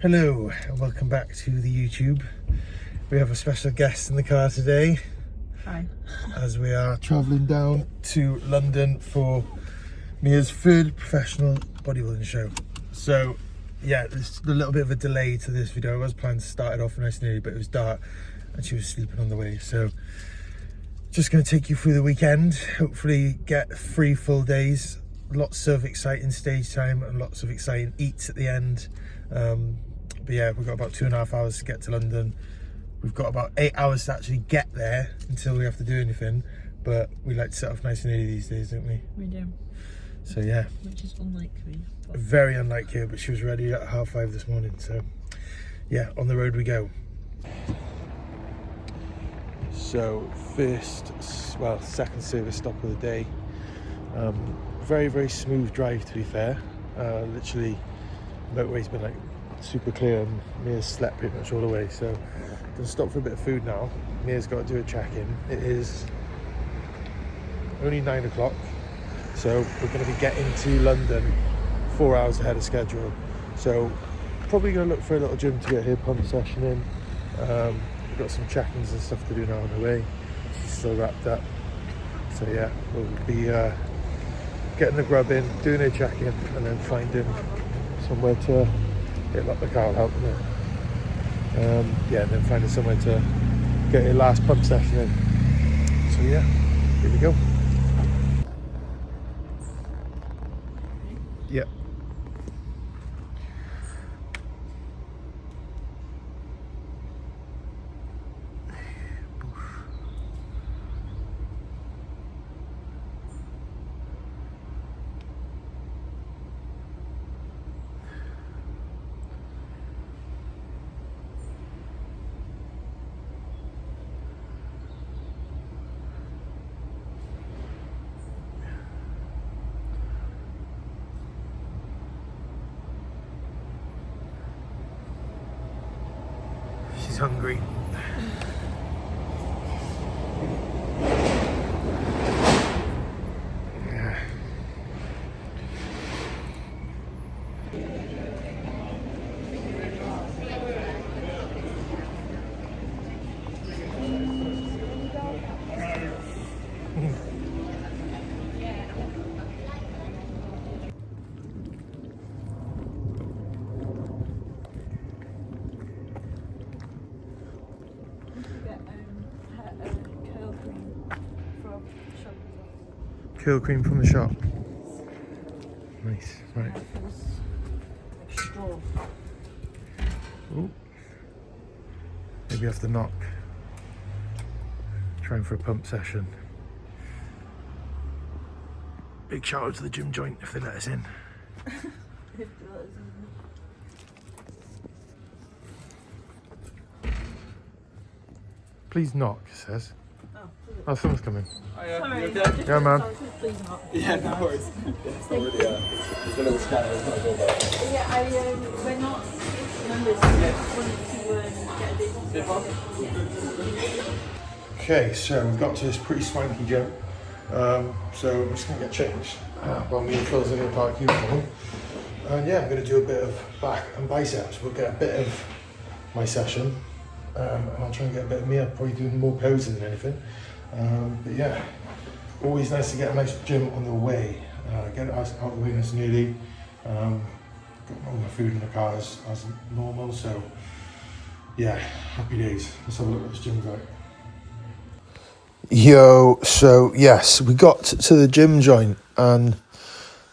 Hello and welcome back to the YouTube. We have a special guest in the car today. Hi. As we are travelling down to London for Mia's third professional bodybuilding show. So yeah, there's a little bit of a delay to this video. I was planning to start it off nice and early, but it was dark and she was sleeping on the way. So just going to take you through the weekend, hopefully get 3 full days, lots of exciting stage time and lots of exciting eats at the end. But yeah, we've got about 2.5 hours to get to London. We've got about 8 hours to actually get there until we have to do anything. But we like to set off nice and early these days, don't we? We do. So yeah. Which is unlike me. But... very unlike you, but she was ready at 5:30 this morning. So yeah, on the road we go. So second service stop of the day. Very, very smooth drive, to be fair. Literally, motorway's been like super clear and Mia's slept pretty much all the way. So gonna stop for a bit of food now. Mia's got to do a check-in. It is only 9 o'clock, so we're going to be getting to London 4 hours ahead of schedule. So probably going to look for a little gym to get her pump session in. We've got some check-ins and stuff to do now on the way. She's still wrapped up. So yeah, we'll be getting the grub in, doing a check-in, and then finding somewhere to lock the car out. And then finding somewhere to get a last pump session in. So yeah, here we go. Yep. She's hungry. Yeah. Curl cream from the shop. Nice, right. Ooh. Maybe you have to knock. Trying for a pump session. Big shout out to the gym joint if they let us in. Please knock, it says. Oh, someone's coming. Sorry, okay? Yeah, man. Please not. Yeah, no worries. It's not really it's a little scanner, it's not good. Yeah, we're not members, so I wanted to get a date. Okay, so we've got to this pretty swanky gym. So I'm just going to get changed while me and Phil's in the park uniform. And yeah, I'm going to do a bit of back and biceps. We'll get a bit of my session. And I'll try and get a bit of Mia, probably doing more posing than anything. But yeah, always nice to get a nice gym on the way. Get it out of the way nice and early. Got all my food in the car as normal, so yeah, happy days. Let's have a look at this gym's like. Yo, so yes, we got to the gym joint and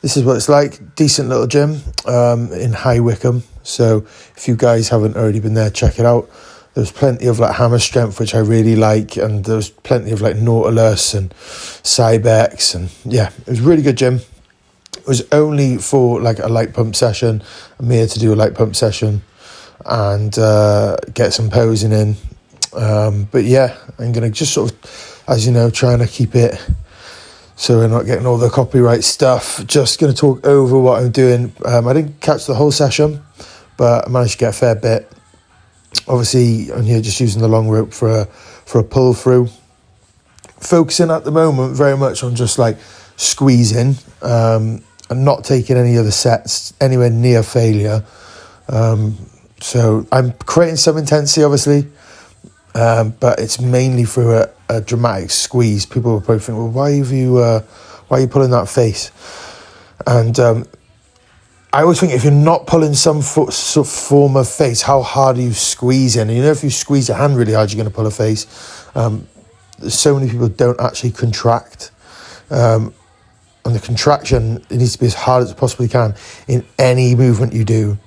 this is what it's like. Decent little gym in High Wycombe. So if you guys haven't already been there, check it out. There's plenty of like hammer strength, which I really like, and there's plenty of like Nautilus and Cybex, and yeah, it was a really good gym. It was only for like a light pump session. I'm here to do a light pump session and get some posing in. But yeah, I'm gonna just sort of, as you know, trying to keep it so we're not getting all the copyright stuff. Just gonna talk over what I'm doing. I didn't catch the whole session, but I managed to get a fair bit. Obviously, I'm here just using the long rope for a pull through. Focusing at the moment very much on just like squeezing and not taking any of the sets anywhere near failure. So I'm creating some intensity, obviously, but it's mainly through a dramatic squeeze. People will probably think, well, why are you pulling that face? And I always think if you're not pulling some sort of form of face, how hard are you squeezing? And you know, if you squeeze your hand really hard, you're going to pull a face. So many people don't actually contract. And the contraction, it needs to be as hard as it possibly can in any movement you do.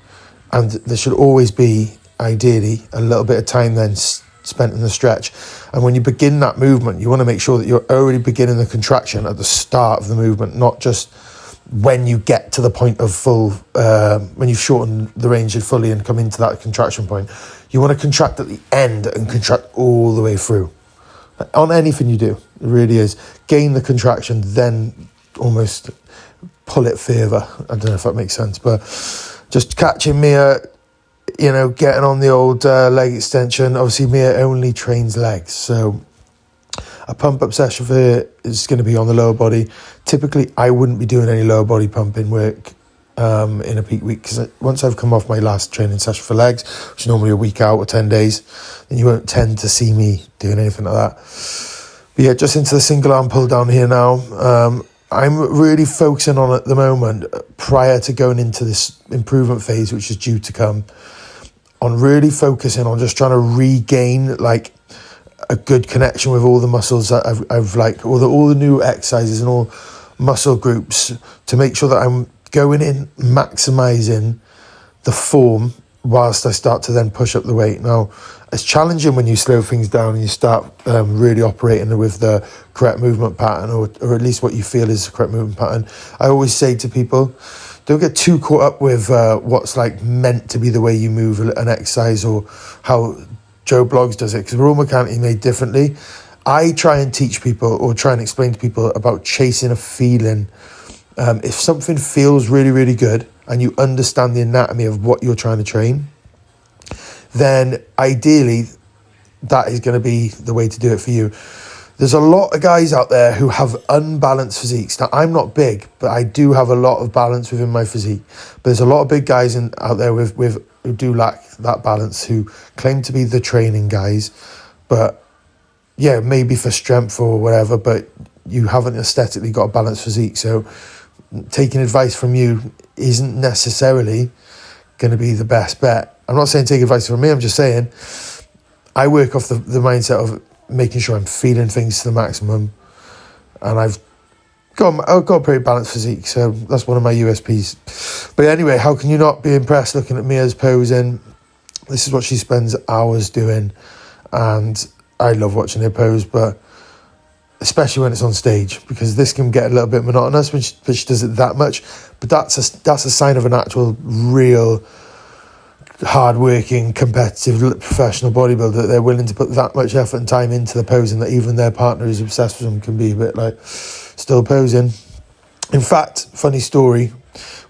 And there should always be, ideally, a little bit of time then spent in the stretch. And when you begin that movement, you want to make sure that you're already beginning the contraction at the start of the movement, not just when you get to the point of full, when you've shortened the range fully and come into that contraction point. You want to contract at the end and contract all the way through. On anything you do, it really is. Gain the contraction, then almost pull it further. I don't know if that makes sense, but just catching Mia, getting on the old leg extension. Obviously, Mia only trains legs, so a pump-up session for her is going to be on the lower body. Typically, I wouldn't be doing any lower body pumping work in a peak week, because once I've come off my last training session for legs, which is normally a week out or 10 days, then you won't tend to see me doing anything like that. But yeah, just into the single arm pull down here now. I'm really focusing on at the moment, prior to going into this improvement phase, which is due to come, on really focusing on just trying to regain like a good connection with all the muscles that I've like, all the new exercises and all muscle groups, to make sure that I'm going in, maximizing the form whilst I start to then push up the weight. Now, it's challenging when you slow things down and you start really operating with the correct movement pattern, or at least what you feel is the correct movement pattern. I always say to people, don't get too caught up with what's like meant to be the way you move an exercise or how Joe Bloggs does it, because we're all mechanically made differently. I try and teach people, or try and explain to people, about chasing a feeling. If something feels really, really good and you understand the anatomy of what you're trying to train, then ideally that is going to be the way to do it for you. There's a lot of guys out there who have unbalanced physiques. Now, I'm not big, but I do have a lot of balance within my physique. But there's a lot of big guys out there with who do lack that balance, who claim to be the training guys, but yeah, maybe for strength or whatever, but you haven't aesthetically got a balanced physique. So taking advice from you isn't necessarily going to be the best bet. I'm not saying take advice from me, I'm just saying I work off the mindset of making sure I'm feeling things to the maximum, and I've got a pretty balanced physique, so that's one of my USPs. But anyway, how can you not be impressed looking at Mia's posing? This is what she spends hours doing, and I love watching her pose, but especially when it's on stage, because this can get a little bit monotonous when she does it that much. But that's a sign of an actual, real, hard-working, competitive, professional bodybuilder. They're willing to put that much effort and time into the posing that even their partner who's obsessed with them can be a bit like still posing. In fact, funny story,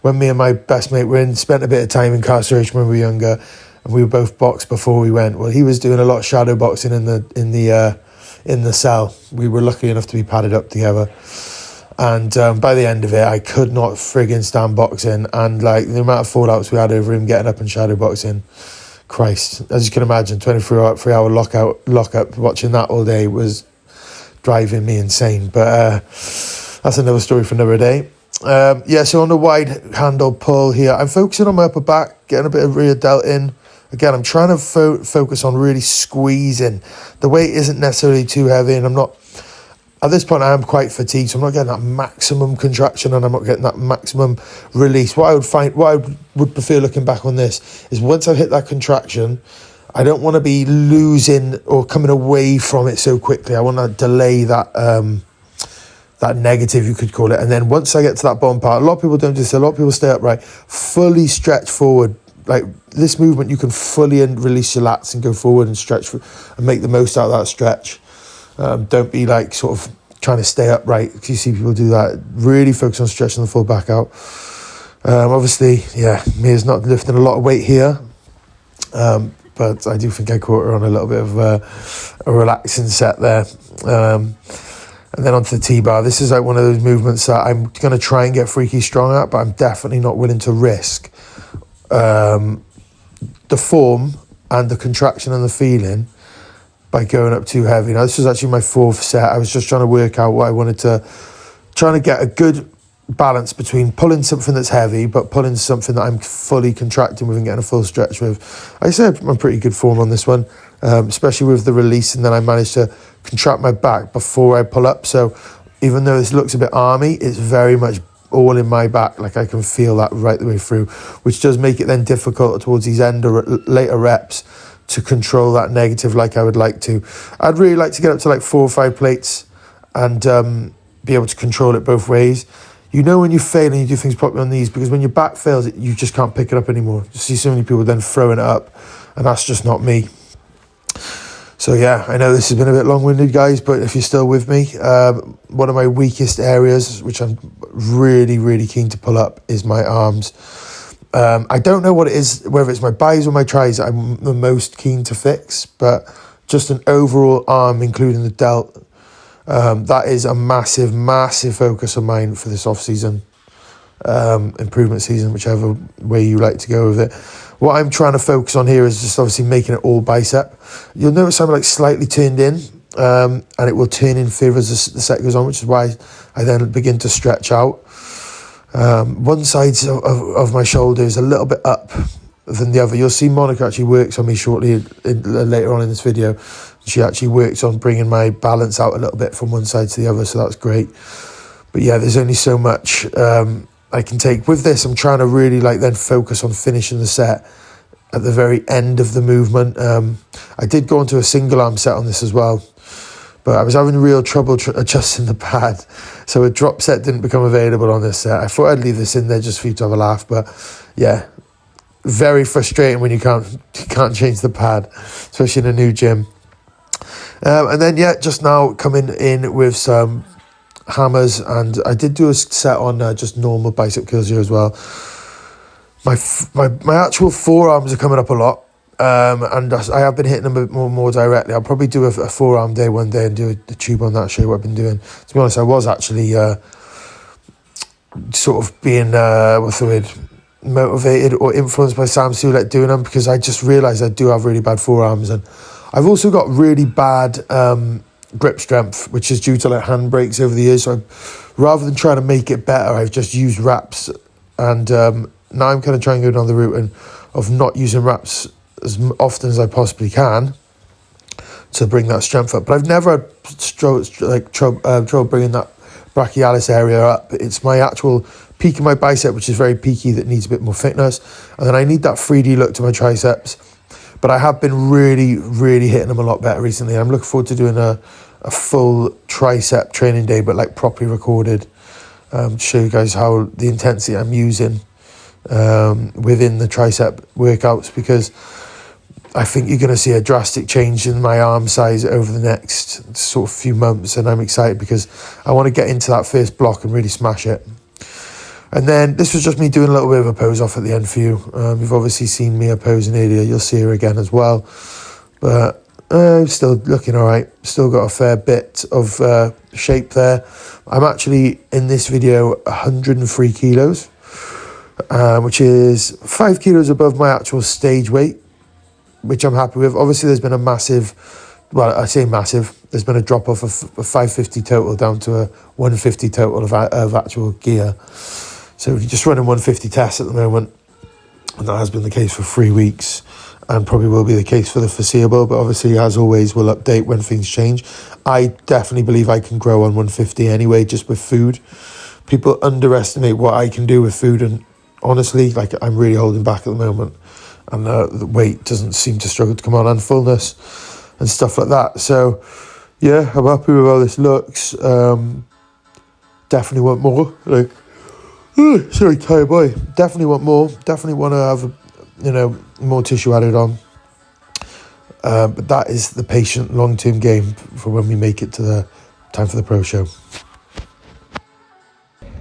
when me and my best mate spent a bit of time incarceration when we were younger, and we were both boxed before we went. Well, he was doing a lot of shadow boxing in the cell. We were lucky enough to be padded up together. And by the end of it, I could not friggin' stand boxing. And like the amount of fallouts we had over him getting up and shadow boxing, Christ, as you can imagine, 23-hour lockup, watching that all day was driving me insane. But that's another story for another day. So on the wide handle pull here, I'm focusing on my upper back, getting a bit of rear delt in. Again, I'm trying to focus on really squeezing. The weight isn't necessarily too heavy, and I'm not, at this point I am quite fatigued, so I'm not getting that maximum contraction and I'm not getting that maximum release. What I would prefer looking back on this is once I've hit that contraction, I don't want to be losing or coming away from it so quickly. I want to delay that that negative, you could call it. And then once I get to that bottom part, a lot of people don't do this, a lot of people stay upright, fully stretch forward. Like this movement, you can fully release your lats and go forward and stretch and make the most out of that stretch. Don't be like sort of trying to stay upright, because you see people do that. Really focus on stretching the full back out. Obviously, Mia's not lifting a lot of weight here, but I do think I caught her on a little bit of a relaxing set there. And then onto the T-bar. This is like one of those movements that I'm going to try and get freaky strong at, but I'm definitely not willing to risk the the form and the contraction and the feeling by going up too heavy. Now, this was actually my 4th set. I was just trying to work out what I wanted to, trying to get a good balance between pulling something that's heavy, but pulling something that I'm fully contracting with and getting a full stretch with. I said I'm pretty good form on this one, especially with the release, and then I managed to contract my back before I pull up. So even though this looks a bit army, it's very much all in my back. Like I can feel that right the way through, which does make it then difficult towards these end or later reps to control that negative like I would like to. I'd really like to get up to like 4 or 5 plates and be able to control it both ways. You know when you fail and you do things properly on these, because when your back fails, you just can't pick it up anymore. You see so many people then throwing it up, and that's just not me. So yeah, I know this has been a bit long-winded, guys, but if you're still with me, one of my weakest areas, which I'm really, really keen to pull up, is my arms. I don't know what it is, whether it's my bis or my tris I'm the most keen to fix, but just an overall arm, including the delt, that is a massive, massive focus of mine for this off-season, improvement season, whichever way you like to go with it. What I'm trying to focus on here is just obviously making it all bicep. You'll notice I'm like slightly turned in, and it will turn in further as the set goes on, which is why I then begin to stretch out. One side of my shoulder is a little bit up than the other. You'll see Monica actually works on me shortly later on in this video. She actually works on bringing my balance out a little bit from one side to the other, so that's great. But yeah, there's only so much I can take. With this, I'm trying to really like then focus on finishing the set at the very end of the movement. I did go into a single arm set on this as well, but I was having real trouble adjusting the pad, so a drop set didn't become available on this set. I thought I'd leave this in there just for you to have a laugh, but yeah, very frustrating when you can't change the pad, especially in a new gym. And then yeah, just now coming in with some hammers, and I did do a set on just normal bicep curls here as well. My actual forearms are coming up a lot. And I have been hitting them a bit more directly. I'll probably do a forearm day one day and do a tube on that, show you what I've been doing. To be honest, I was actually sort of being, what's the word, motivated or influenced by Sam Sulek doing them, because I just realised I do have really bad forearms, and I've also got really bad grip strength, which is due to like hand breaks over the years. So rather than trying to make it better, I've just used wraps, and now I'm kind of trying to go down the route of not using wraps as often as I possibly can to bring that strength up. But I've never had trouble bringing that brachialis area up. It's my actual peak of my bicep, which is very peaky, that needs a bit more thickness. And then I need that 3D look to my triceps. But I have been really, really hitting them a lot better recently. I'm looking forward to doing a full tricep training day, but like properly recorded, to show you guys how the intensity I'm using within the tricep workouts, because I think you're going to see a drastic change in my arm size over the next sort of few months, and I'm excited because I want to get into that first block and really smash it. And then this was just me doing a little bit of a pose off at the end for you. You've obviously seen me posing earlier. You'll see her again as well. But still looking all right. Still got a fair bit of shape there. I'm actually, in this video, 103 kilos, which is 5 kilos above my actual stage weight, which I'm happy with. Obviously, there's been a massive, well, I say massive, there's been a drop off of a 550 total down to a 150 total of actual gear. So we're just running 150 tests at the moment, and that has been the case for 3 weeks, and probably will be the case for the foreseeable. But obviously, as always, we'll update when things change. I definitely believe I can grow on 150 anyway, just with food. People underestimate what I can do with food, and honestly, like, I'm really holding back at the moment, and the weight doesn't seem to struggle to come on, and fullness and stuff like that. So yeah, I'm happy with how this looks. Definitely want more. Like, sorry, tired boy. Definitely want more. Definitely want to have, more tissue added on. But that is the patient, long-term game for when we make it to the time for the pro show.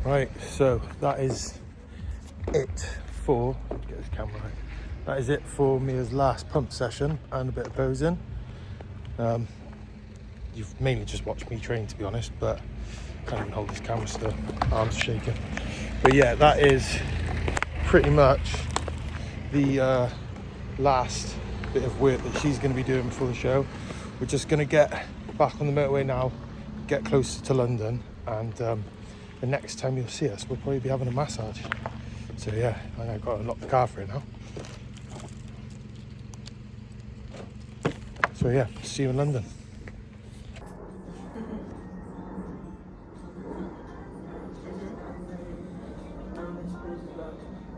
Right, so that is it for, get this camera right. That is it for Mia's last pump session and a bit of posing. You've mainly just watched me train, to be honest, but can't even hold this camera still, arms shaking. But yeah, that is pretty much the last bit of work that she's going to be doing before the show. We're just going to get back on the motorway now, get closer to London, and the next time you'll see us, we'll probably be having a massage. So yeah, I've got to lock the car for it now. So yeah, see you in London.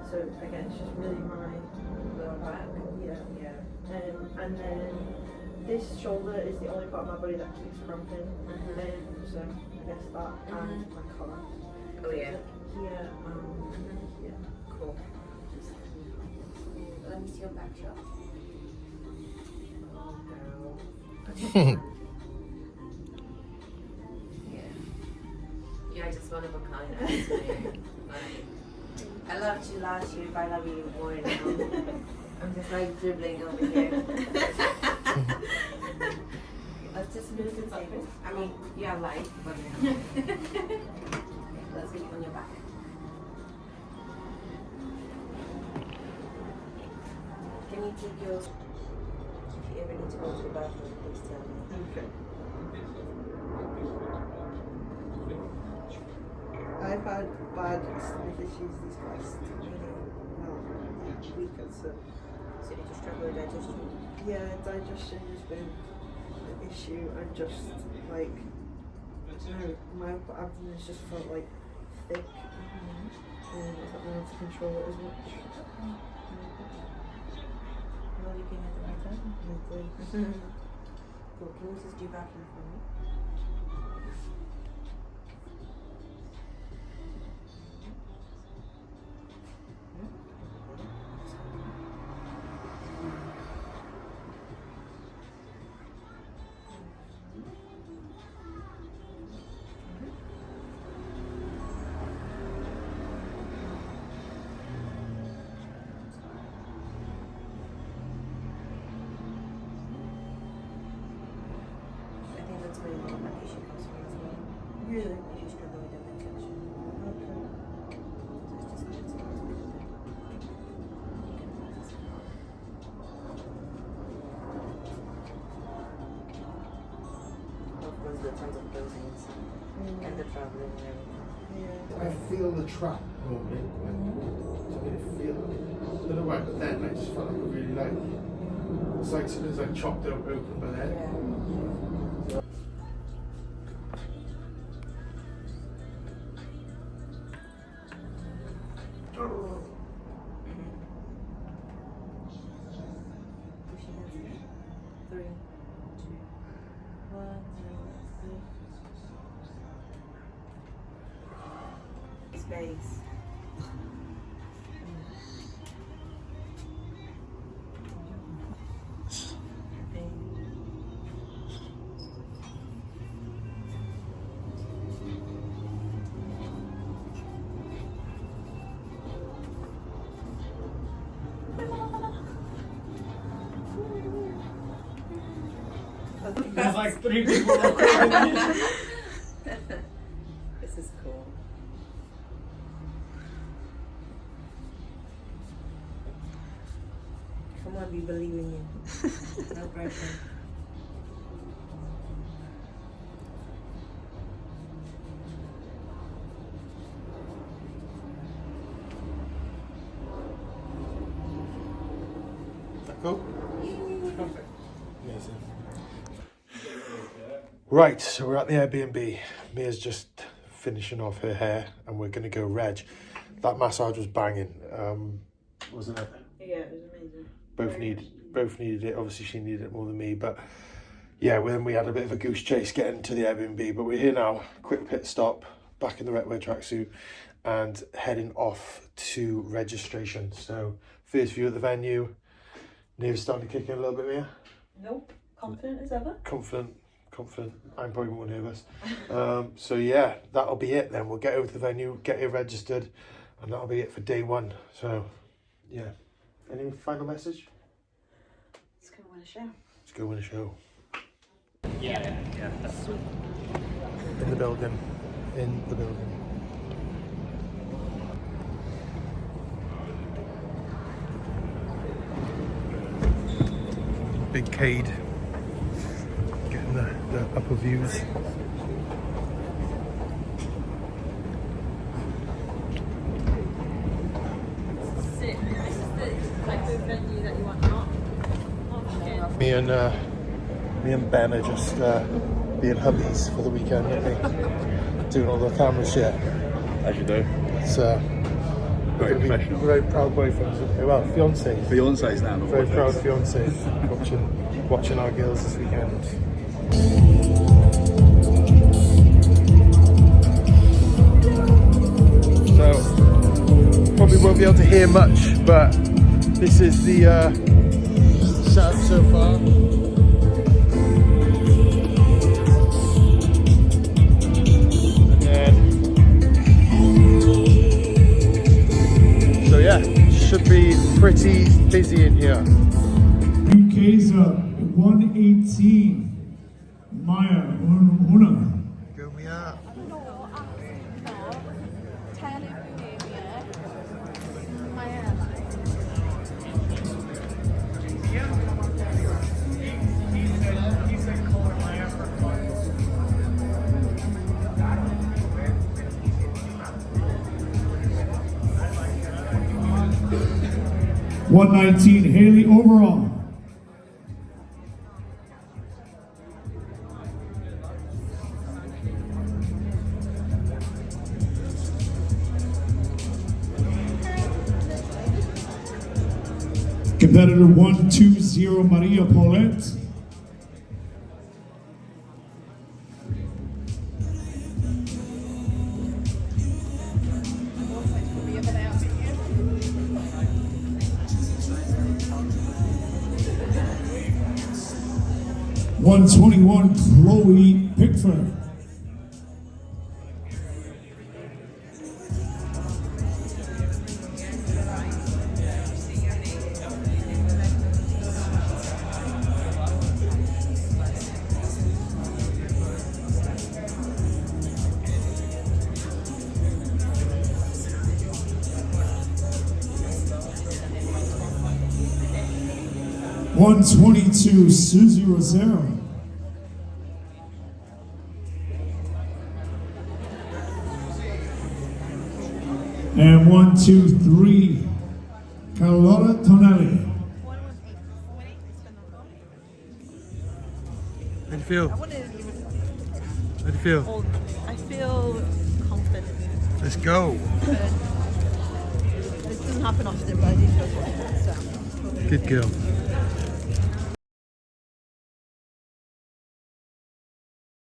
So again, it's just really my lower back. And then this shoulder is the only part of my body that keeps cramping. So I guess that and my collar. Oh yeah. Here, yeah. Cool. Let me see your back shot. Oh, girl. Yeah. You're just one of a kind, I swear. I loved you last year, but I love you more now. I'm just like dribbling over here. Let's just move the table. I mean, you are light, but yeah. Let's get on your back. Can you take yours? If you ever need to go to the bathroom, please tell me. Okay. I've had bad stomach issues these past week or so. So did you struggle with digestion? Yeah, digestion has been an issue, and just like, I don't know, my upper abdomen has just felt like thick, and I don't know how to control it as much. Well, you came at the right time. Cool. Can you just do bathroom for me? Really? If you struggle with that infection. Okay. So it's just going to take a little bit. You can practice it more. Of course, there are tons of closings and the traveling and everything. Yeah. I feel the trap normally, so I didn't feel it. I don't know why, but then I just felt like I really like, it's like something's like chopped open by then. Yeah. Pushing it through. 3, 2, 1, and space. There's like 3 people recording. This is cool. Come on, we believe in you. No pressure. Is that cool? Perfect. Amazing. Right, so we're at the Airbnb. Mia's just finishing off her hair and we're going to go reg. That massage was banging, wasn't it? Yeah, it was amazing. Both needed it. Obviously she needed it more than me, but yeah, then we had a bit of a goose chase getting to the Airbnb, but we're here now. Quick pit stop, back in the wetwear tracksuit and heading off to registration. So first view of the venue. Nerves starting to kick in a little bit, Mia? Nope. Confident as ever. Confident. I'm probably more nervous. So yeah, that'll be it then. We'll get over to the venue, get here registered, and that'll be it for day 1. So yeah. Any final message? Let's go win a show. Let's go win a show. Yeah, that's sweet. In the building. In the building. big cade, getting the upper views. Sick. This is the type of venue that you want, not Me and Ben are just being hubbies for the weekend, aren't we? Doing all the camera shit. As you do. It's Very professional. Very proud boyfriends. Well, fiancés. Fiancés now. not Very proud boyfriends. fiancés watching our girls this weekend. So probably won't be able to hear much, but this is the setup so far. So yeah, should be pretty busy in here. UK's up 118. Maya Una. Go me up. $119, Haley overall. Competitor 120, Maria Paulette. $121, Chloe Pickford. $122, Susie Rosero. And 123, Carlotta Tonelli. How do you feel? How do you feel? I feel confident. Let's go. This doesn't happen often, but I do feel confident. So. Good girl.